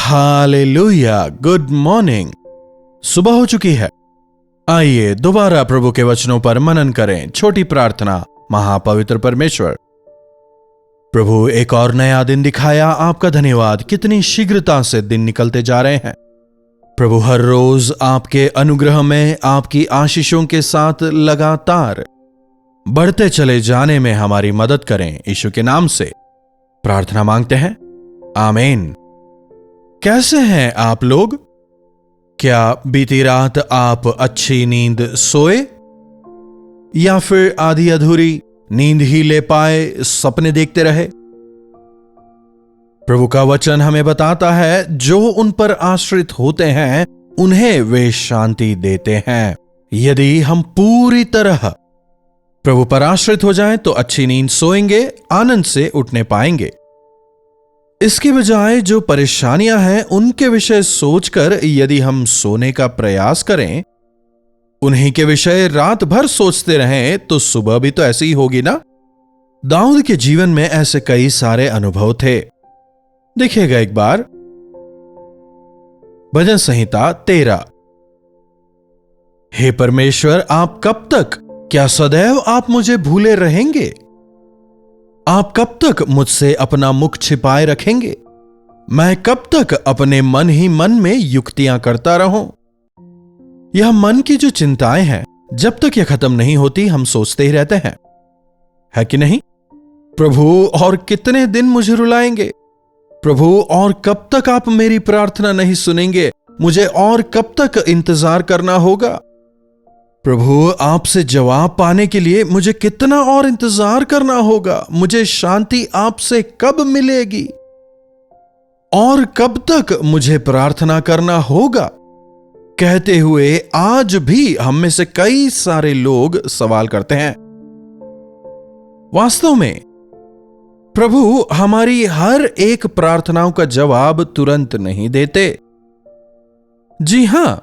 Hallelujah, good morning. सुबह हो चुकी है। आइए दोबारा प्रभु के वचनों पर मनन करें। छोटी प्रार्थना। महापवित्र परमेश्वर, प्रभु एक और नया दिन दिखाया, आपका धन्यवाद। कितनी शीघ्रता से दिन निकलते जा रहे हैं प्रभु। हर रोज आपके अनुग्रह में, आपकी आशीषों के साथ लगातार बढ़ते चले जाने में हमारी मदद करें। यीशु के नाम से प्रार्थना मांगते हैं, आमीन। कैसे हैं आप लोग? क्या बीती रात आप अच्छी नींद सोए या फिर आधी अधूरी नींद ही ले पाए, सपने देखते रहे? प्रभु का वचन हमें बताता है, जो उन पर आश्रित होते हैं उन्हें वे शांति देते हैं। यदि हम पूरी तरह प्रभु पर आश्रित हो जाएं तो अच्छी नींद सोएंगे, आनंद से उठने पाएंगे। इसके बजाय जो परेशानियां हैं उनके विषय सोचकर यदि हम सोने का प्रयास करें, उन्हीं के विषय रात भर सोचते रहें, तो सुबह भी तो ऐसी ही होगी ना। दाऊद के जीवन में ऐसे कई सारे अनुभव थे। देखिएगा एक बार, भजन संहिता 13। हे परमेश्वर, आप कब तक, क्या सदैव आप मुझे भूले रहेंगे? आप कब तक मुझसे अपना मुख छिपाए रखेंगे? मैं कब तक अपने मन ही मन में युक्तियां करता रहूं? यह मन की जो चिंताएं हैं, जब तक यह खत्म नहीं होती हम सोचते ही रहते हैं, है कि नहीं? प्रभु और कितने दिन मुझे रुलाएंगे? प्रभु और कब तक आप मेरी प्रार्थना नहीं सुनेंगे? मुझे और कब तक इंतजार करना होगा? प्रभु, आपसे जवाब पाने के लिए मुझे कितना और इंतजार करना होगा? मुझे शांति आपसे कब मिलेगी? और कब तक मुझे प्रार्थना करना होगा? कहते हुए आज भी हम में से कई सारे लोग सवाल करते हैं। वास्तव में प्रभु हमारी हर एक प्रार्थनाओं का जवाब तुरंत नहीं देते। जी हां,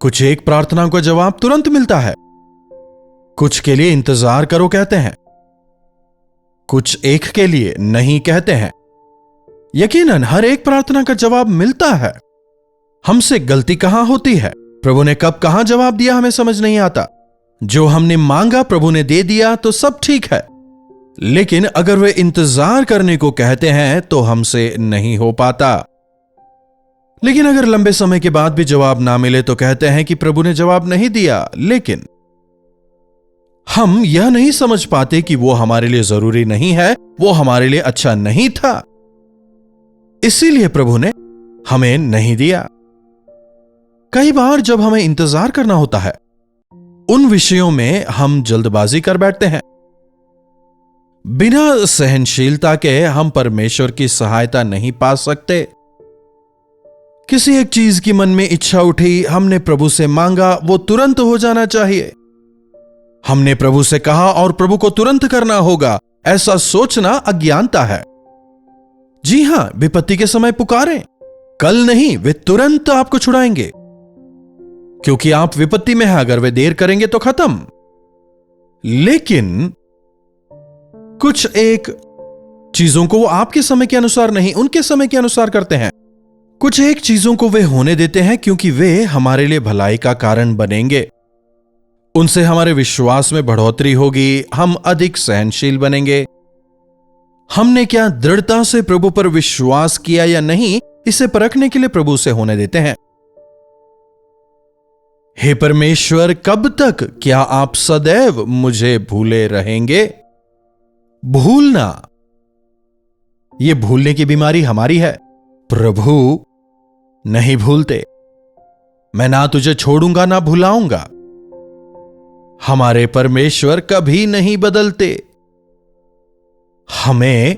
कुछ एक प्रार्थनाओं का जवाब तुरंत मिलता है, कुछ के लिए इंतजार करो कहते हैं, कुछ एक के लिए नहीं कहते हैं। यकीनन हर एक प्रार्थना का जवाब मिलता है। हमसे गलती कहां होती है? प्रभु ने कब कहां जवाब दिया हमें समझ नहीं आता। जो हमने मांगा प्रभु ने दे दिया तो सब ठीक है, लेकिन अगर वे इंतजार करने को कहते हैं तो हमसे नहीं हो पाता। लेकिन अगर लंबे समय के बाद भी जवाब ना मिले तो कहते हैं कि प्रभु ने जवाब नहीं दिया। लेकिन हम यह नहीं समझ पाते कि वो हमारे लिए जरूरी नहीं है, वो हमारे लिए अच्छा नहीं था, इसीलिए प्रभु ने हमें नहीं दिया। कई बार जब हमें इंतजार करना होता है, उन विषयों में हम जल्दबाजी कर बैठते हैं। बिना सहनशीलता के हम परमेश्वर की सहायता नहीं पा सकते। किसी एक चीज की मन में इच्छा उठी, हमने प्रभु से मांगा, वो तुरंत हो जाना चाहिए। हमने प्रभु से कहा और प्रभु को तुरंत करना होगा, ऐसा सोचना अज्ञानता है। जी हां, विपत्ति के समय पुकारें, कल नहीं, वे तुरंत आपको छुड़ाएंगे, क्योंकि आप विपत्ति में हैं। अगर वे देर करेंगे तो खत्म। लेकिन कुछ एक चीजों को वो आपके समय के अनुसार नहीं, उनके समय के अनुसार करते हैं। कुछ एक चीजों को वे होने देते हैं क्योंकि वे हमारे लिए भलाई का कारण बनेंगे। उनसे हमारे विश्वास में बढ़ोतरी होगी, हम अधिक सहनशील बनेंगे। हमने क्या दृढ़ता से प्रभु पर विश्वास किया या नहीं, इसे परखने के लिए प्रभु से होने देते हैं। हे परमेश्वर, कब तक, क्या आप सदैव मुझे भूले रहेंगे? भूलना, यह भूलने की बीमारी हमारी है। प्रभु नहीं भूलते। मैं ना तुझे छोड़ूंगा ना भुलाऊंगा। हमारे परमेश्वर कभी नहीं बदलते। हमें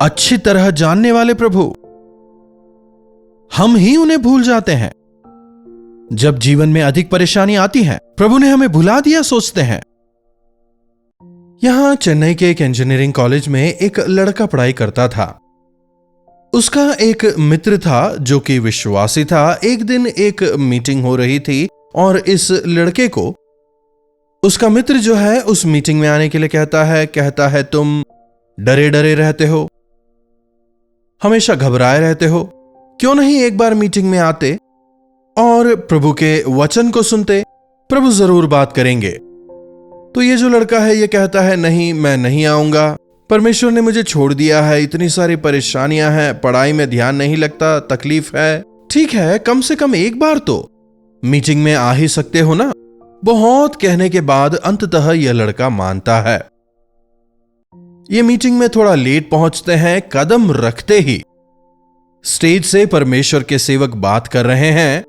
अच्छी तरह जानने वाले प्रभु, हम ही उन्हें भूल जाते हैं। जब जीवन में अधिक परेशानी आती है, प्रभु ने हमें भुला दिया सोचते हैं। यहां चेन्नई के एक इंजीनियरिंग कॉलेज में एक लड़का पढ़ाई करता था। उसका एक मित्र था जो कि विश्वासी था। एक दिन एक मीटिंग हो रही थी और इस लड़के को उसका मित्र जो है उस मीटिंग में आने के लिए कहता है तुम डरे डरे रहते हो। हमेशा घबराए रहते हो? क्यों नहीं एक बार मीटिंग में आते और प्रभु के वचन को सुनते? प्रभु जरूर बात करेंगे। तो ये जो लड़का है ये कहता है, नहीं मैं नहीं आऊंगा, परमेश्वर ने मुझे छोड़ दिया है, इतनी सारी परेशानियां हैं, पढ़ाई में ध्यान नहीं लगता, तकलीफ है। ठीक है, कम से कम एक बार तो मीटिंग में आ ही सकते हो ना। बहुत कहने के बाद अंततः यह लड़का मानता है। ये मीटिंग में थोड़ा लेट पहुंचते हैं। कदम रखते ही स्टेज से परमेश्वर के सेवक बात कर रहे हैं,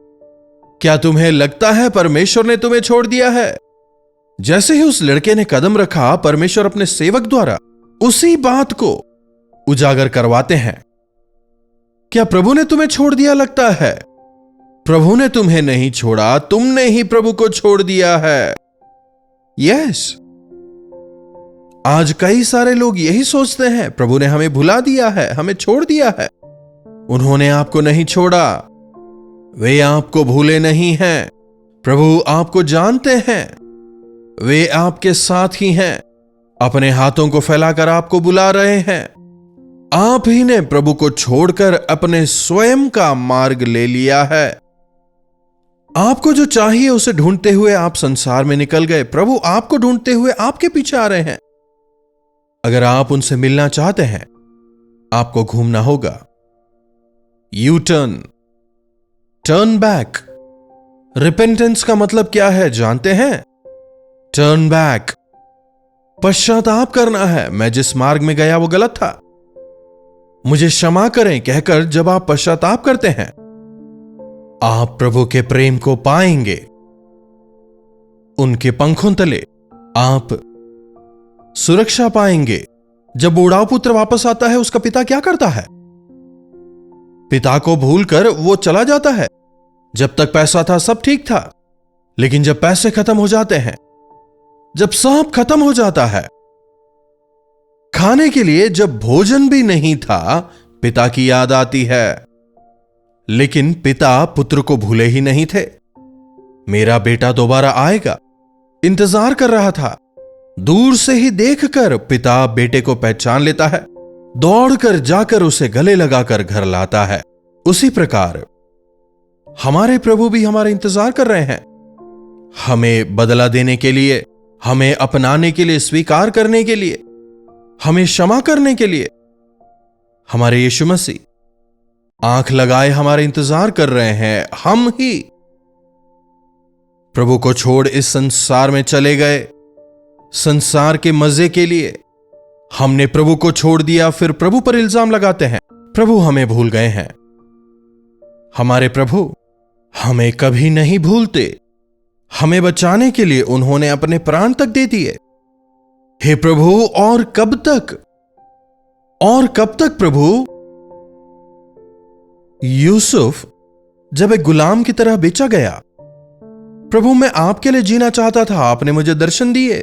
क्या तुम्हें लगता है परमेश्वर ने तुम्हें छोड़ दिया है? जैसे ही उस लड़के ने कदम रखा, परमेश्वर अपने सेवक द्वारा उसी बात को उजागर करवाते हैं। क्या प्रभु ने तुम्हें छोड़ दिया लगता है? प्रभु ने तुम्हें नहीं छोड़ा, तुमने ही प्रभु को छोड़ दिया है। यस, आज कई सारे लोग यही सोचते हैं, प्रभु ने हमें भुला दिया है, हमें छोड़ दिया है। उन्होंने आपको नहीं छोड़ा, वे आपको भूले नहीं हैं। प्रभु आपको जानते हैं, वे आपके साथ ही हैं, अपने हाथों को फैलाकर आपको बुला रहे हैं। आप ही ने प्रभु को छोड़कर अपने स्वयं का मार्ग ले लिया है। आपको जो चाहिए उसे ढूंढते हुए आप संसार में निकल गए। प्रभु आपको ढूंढते हुए आपके पीछे आ रहे हैं। अगर आप उनसे मिलना चाहते हैं, आपको घूमना होगा। U turn, turn back. Repentance का मतलब क्या है जानते हैं? टर्न बैक, पश्चाताप करना है। मैं जिस मार्ग में गया वो गलत था, मुझे क्षमा करें कहकर जब आप पश्चाताप करते हैं, आप प्रभु के प्रेम को पाएंगे। उनके पंखों तले आप सुरक्षा पाएंगे। जब बूढ़ा पुत्र वापस आता है, उसका पिता क्या करता है? पिता को भूलकर वो चला जाता है। जब तक पैसा था सब ठीक था, लेकिन जब पैसे खत्म हो जाते हैं, जब सब खत्म हो जाता है, खाने के लिए जब भोजन भी नहीं था, पिता की याद आती है। लेकिन पिता पुत्र को भूले ही नहीं थे। मेरा बेटा दोबारा आएगा, इंतजार कर रहा था। दूर से ही देखकर पिता बेटे को पहचान लेता है, दौड़कर जाकर उसे गले लगाकर घर लाता है। उसी प्रकार हमारे प्रभु भी हमारा इंतजार कर रहे हैं, हमें बदला देने के लिए, हमें अपनाने के लिए, स्वीकार करने के लिए, हमें क्षमा करने के लिए। हमारे यीशु मसीह आंख लगाए हमारे इंतजार कर रहे हैं। हम ही प्रभु को छोड़ इस संसार में चले गए, संसार के मजे के लिए। हमने प्रभु को छोड़ दिया, फिर प्रभु पर इल्जाम लगाते हैं, प्रभु हमें भूल गए हैं। हमारे प्रभु हमें कभी नहीं भूलते। हमें बचाने के लिए उन्होंने अपने प्राण तक दे दिए। हे प्रभु, और कब तक, और कब तक प्रभु? यूसुफ जब एक गुलाम की तरह बेचा गया, प्रभु मैं आपके लिए जीना चाहता था, आपने मुझे दर्शन दिए।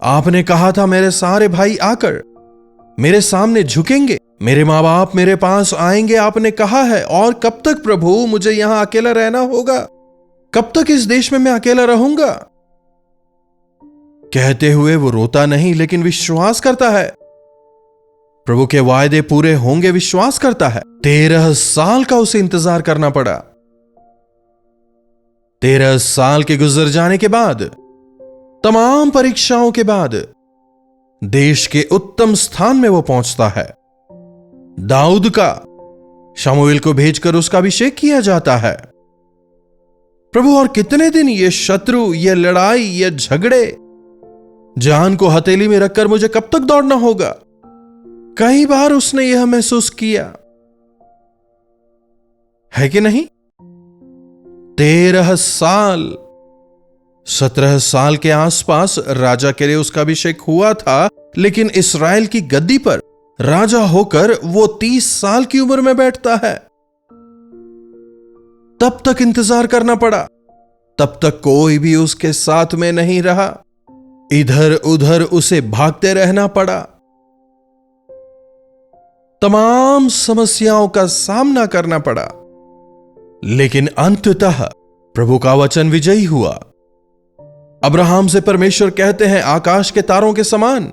आपने कहा था मेरे सारे भाई आकर मेरे सामने झुकेंगे, मेरे मां बाप मेरे पास आएंगे, आपने कहा है। और कब तक प्रभु मुझे यहां अकेला रहना होगा? कब तक इस देश में मैं अकेला रहूंगा? कहते हुए वो रोता नहीं, लेकिन विश्वास करता है प्रभु के वायदे पूरे होंगे, विश्वास करता है। 13 साल का उसे इंतजार करना पड़ा। 13 साल के गुजर जाने के बाद, तमाम परीक्षाओं के बाद, देश के उत्तम स्थान में वो पहुंचता है। दाऊद का शमूएल को भेजकर उसका अभिषेक किया जाता है। प्रभु और कितने दिन ये शत्रु, ये लड़ाई, ये झगड़े, जान को हथेली में रखकर मुझे कब तक दौड़ना होगा? कई बार उसने यह महसूस किया है कि नहीं? 13 साल, 17 साल के आसपास राजा के लिए उसका अभिषेक हुआ था, लेकिन इस्राएल की गद्दी पर राजा होकर वो 30 साल की उम्र में बैठता है। तब तक इंतजार करना पड़ा, तब तक कोई भी उसके साथ में नहीं रहा। इधर उधर उसे भागते रहना पड़ा, तमाम समस्याओं का सामना करना पड़ा। लेकिन अंततः प्रभु का वचन विजयी हुआ। अब्राहम से परमेश्वर कहते हैं, आकाश के तारों के समान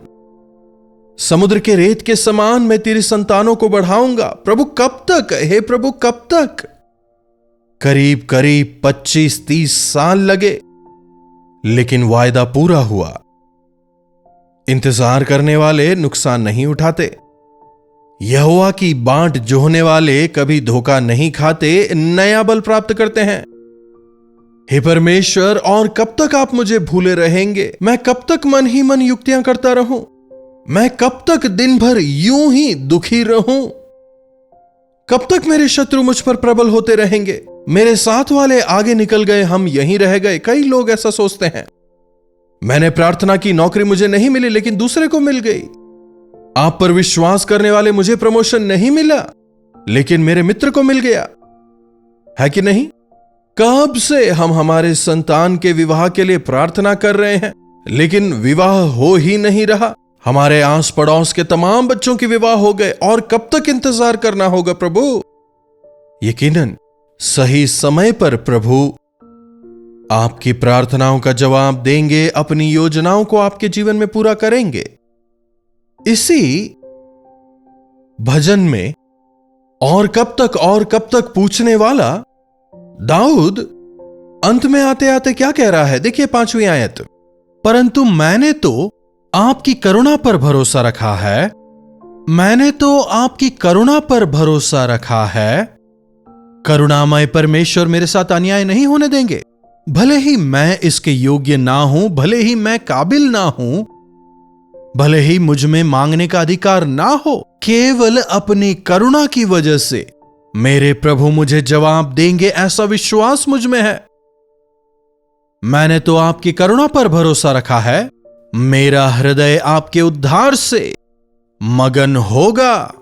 समुद्र के रेत के समान मैं तेरी संतानों को बढ़ाऊंगा। प्रभु कब तक, हे प्रभु कब तक? करीब करीब 25-30 साल लगे, लेकिन वायदा पूरा हुआ। इंतजार करने वाले नुकसान नहीं उठाते। यहोवा की बांट जोहने वाले कभी धोखा नहीं खाते, नया बल प्राप्त करते हैं। हे परमेश्वर, और कब तक आप मुझे भूले रहेंगे? मैं कब तक मन ही मन युक्तियां करता रहूं? मैं कब तक दिन भर यूं ही दुखी रहूं? कब तक मेरे शत्रु मुझ पर प्रबल होते रहेंगे? मेरे साथ वाले आगे निकल गए, हम यहीं रह गए। कई लोग ऐसा सोचते हैं। मैंने प्रार्थना की, नौकरी मुझे नहीं मिली, लेकिन दूसरे को मिल गई। आप पर विश्वास करने वाले, मुझे प्रमोशन नहीं मिला, लेकिन मेरे मित्र को मिल गया। है कि नहीं? कब से हम हमारे संतान के विवाह के लिए प्रार्थना कर रहे हैं, लेकिन विवाह हो ही नहीं रहा। हमारे आस पड़ोस के तमाम बच्चों के विवाह हो गए, और कब तक इंतजार करना होगा प्रभु? यकीनन सही समय पर प्रभु आपकी प्रार्थनाओं का जवाब देंगे, अपनी योजनाओं को आपके जीवन में पूरा करेंगे। इसी भजन में और कब तक पूछने वाला दाऊद अंत में आते आते क्या कह रहा है? देखिए 5वीं आयत। परंतु मैंने तो आपकी करुणा पर भरोसा रखा है, मैंने तो आपकी करुणा पर भरोसा रखा है। करुणामय परमेश्वर मेरे साथ अन्याय नहीं होने देंगे। भले ही मैं इसके योग्य ना हूं, भले ही मैं काबिल ना हूं, भले ही मुझ में मांगने का अधिकार ना हो, केवल अपनी करुणा की वजह से मेरे प्रभु मुझे जवाब देंगे, ऐसा विश्वास मुझ में है। मैंने तो आपकी करुणा पर भरोसा रखा है। मेरा हृदय आपके उद्धार से मगन होगा।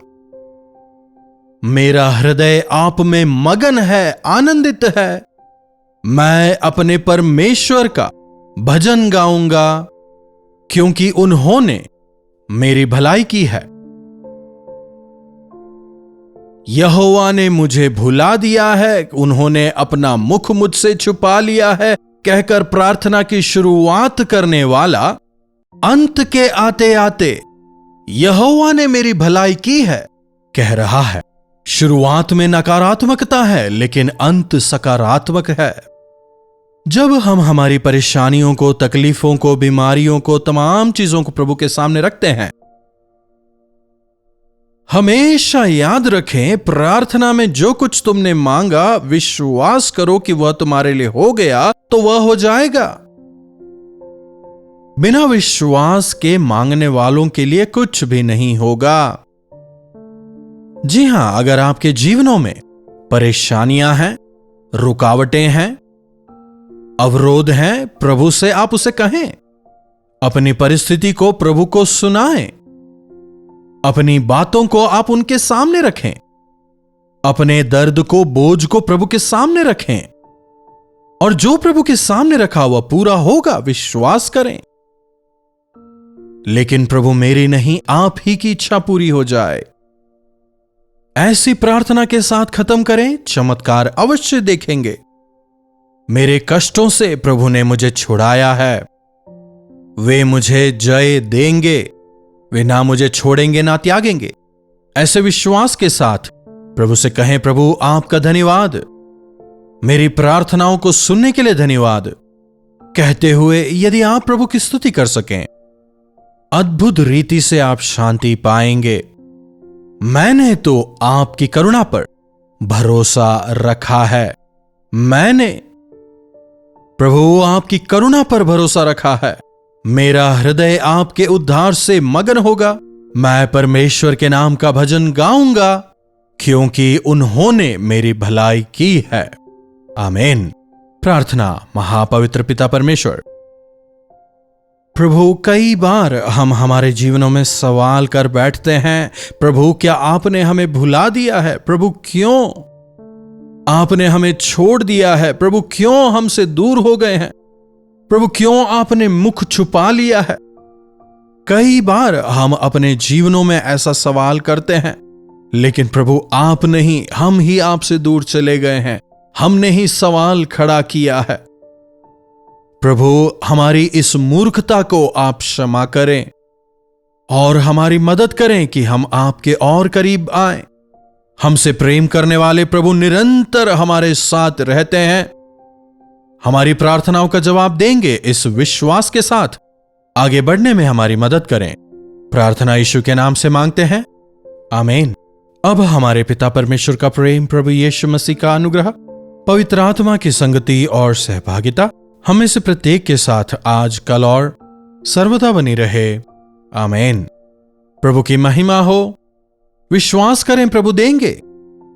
मेरा हृदय आप में मगन है, आनंदित है। मैं अपने परमेश्वर का भजन गाऊंगा, क्योंकि उन्होंने मेरी भलाई की है। यहोवा ने मुझे भुला दिया है, उन्होंने अपना मुख मुझसे छुपा लिया है, कहकर प्रार्थना की शुरुआत करने वाला अंत के आते आते यहोवा ने मेरी भलाई की है कह रहा है। शुरुआत में नकारात्मकता है, लेकिन अंत सकारात्मक है। जब हम हमारी परेशानियों को, तकलीफों को, बीमारियों को, तमाम चीजों को प्रभु के सामने रखते हैं, हमेशा याद रखें, प्रार्थना में जो कुछ तुमने मांगा, विश्वास करो कि वह तुम्हारे लिए हो गया तो वह हो जाएगा। बिना विश्वास के मांगने वालों के लिए कुछ भी नहीं होगा। जी हां, अगर आपके जीवनों में परेशानियां हैं, रुकावटें हैं, अवरोध हैं, प्रभु से आप उसे कहें। अपनी परिस्थिति को प्रभु को सुनाएं। अपनी बातों को आप उनके सामने रखें। अपने दर्द को, बोझ को प्रभु के सामने रखें, और जो प्रभु के सामने रखा वह पूरा होगा, विश्वास करें। लेकिन प्रभु मेरी नहीं, आप ही की इच्छा पूरी हो जाए, ऐसी प्रार्थना के साथ खत्म करें। चमत्कार अवश्य देखेंगे। मेरे कष्टों से प्रभु ने मुझे छुड़ाया है, वे मुझे जय देंगे, वे ना मुझे छोड़ेंगे ना त्यागेंगे। ऐसे विश्वास के साथ प्रभु से कहें, प्रभु आपका धन्यवाद, मेरी प्रार्थनाओं को सुनने के लिए धन्यवाद। कहते हुए यदि आप प्रभु की स्तुति कर सकें, अद्भुत रीति से आप शांति पाएंगे। मैंने तो आपकी करुणा पर भरोसा रखा है। मैंने प्रभु आपकी करुणा पर भरोसा रखा है। मेरा हृदय आपके उद्धार से मगन होगा। मैं परमेश्वर के नाम का भजन गाऊंगा, क्योंकि उन्होंने मेरी भलाई की है। आमीन। प्रार्थना। महापवित्र पिता परमेश्वर, प्रभु कई बार हम हमारे जीवनों में सवाल कर बैठते हैं, प्रभु क्या आपने हमें भुला दिया है? प्रभु क्यों आपने हमें छोड़ दिया है? प्रभु क्यों हमसे दूर हो गए हैं? प्रभु क्यों आपने मुख छुपा लिया है? कई बार हम अपने जीवनों में ऐसा सवाल करते हैं, लेकिन प्रभु आप नहीं, हम ही आपसे दूर चले गए हैं। हमने ही सवाल खड़ा किया है। प्रभु हमारी इस मूर्खता को आप क्षमा करें और हमारी मदद करें कि हम आपके और करीब आएं। हमसे प्रेम करने वाले प्रभु निरंतर हमारे साथ रहते हैं। हमारी प्रार्थनाओं का जवाब देंगे, इस विश्वास के साथ आगे बढ़ने में हमारी मदद करें। प्रार्थना यीशु के नाम से मांगते हैं, आमीन। अब हमारे पिता परमेश्वर का प्रेम, प्रभु यीशु मसीह का अनुग्रह, पवित्र आत्मा की संगति और सहभागिता हमें से प्रत्येक के साथ आज, कल और सर्वदा बनी रहे। आमीन। प्रभु की महिमा हो। विश्वास करें, प्रभु देंगे।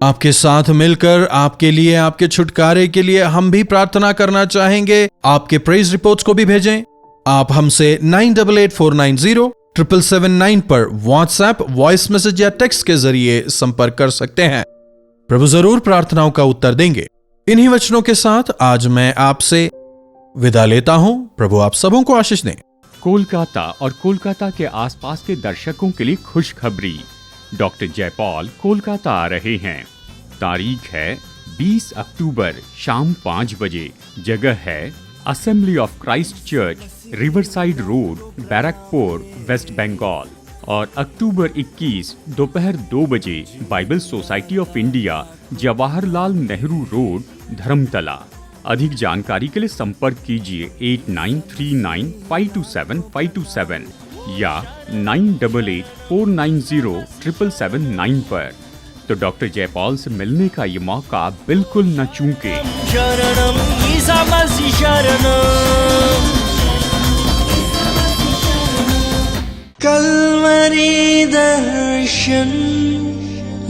आपके साथ मिलकर आपके लिए, आपके छुटकारे के लिए हम भी प्रार्थना करना चाहेंगे। आपके प्रेज रिपोर्ट्स को भी भेजें। आप हमसे 9884907779 पर व्हाट्सएप, वॉइस मैसेज या टेक्स्ट के जरिए संपर्क कर सकते हैं। प्रभु जरूर प्रार्थनाओं का उत्तर देंगे। इन्हीं वचनों के साथ आज मैं आपसे विदा लेता हूं। प्रभु आप सबों को आशीष दें। कोलकाता और कोलकाता के आसपास के दर्शकों के लिए खुशखबरी। डॉक्टर जयपॉल कोलकाता आ रहे हैं। तारीख है 20 अक्टूबर शाम 5 बजे। जगह है Assembly of Christ Church, Riverside Road, Barrackpore, West Bengal. और अक्टूबर 21 दोपहर 2 बजे Bible Society of India, Jawaharlal Nehru Road, Dharmatala. अधिक जानकारी के लिए संपर्क कीजिए 8939527527 या 9884907779 पर। तो डॉक्टर जयपॉल से मिलने का ये मौका बिल्कुल न चूकें। शरणम ईसा मसीह शरणम। कलवरी दर्शन,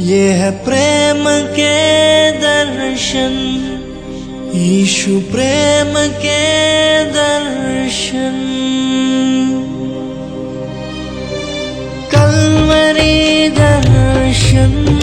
ये है प्रेम के दर्शन, यीशु प्रेम के दर्शन। कलवरी दर्शन,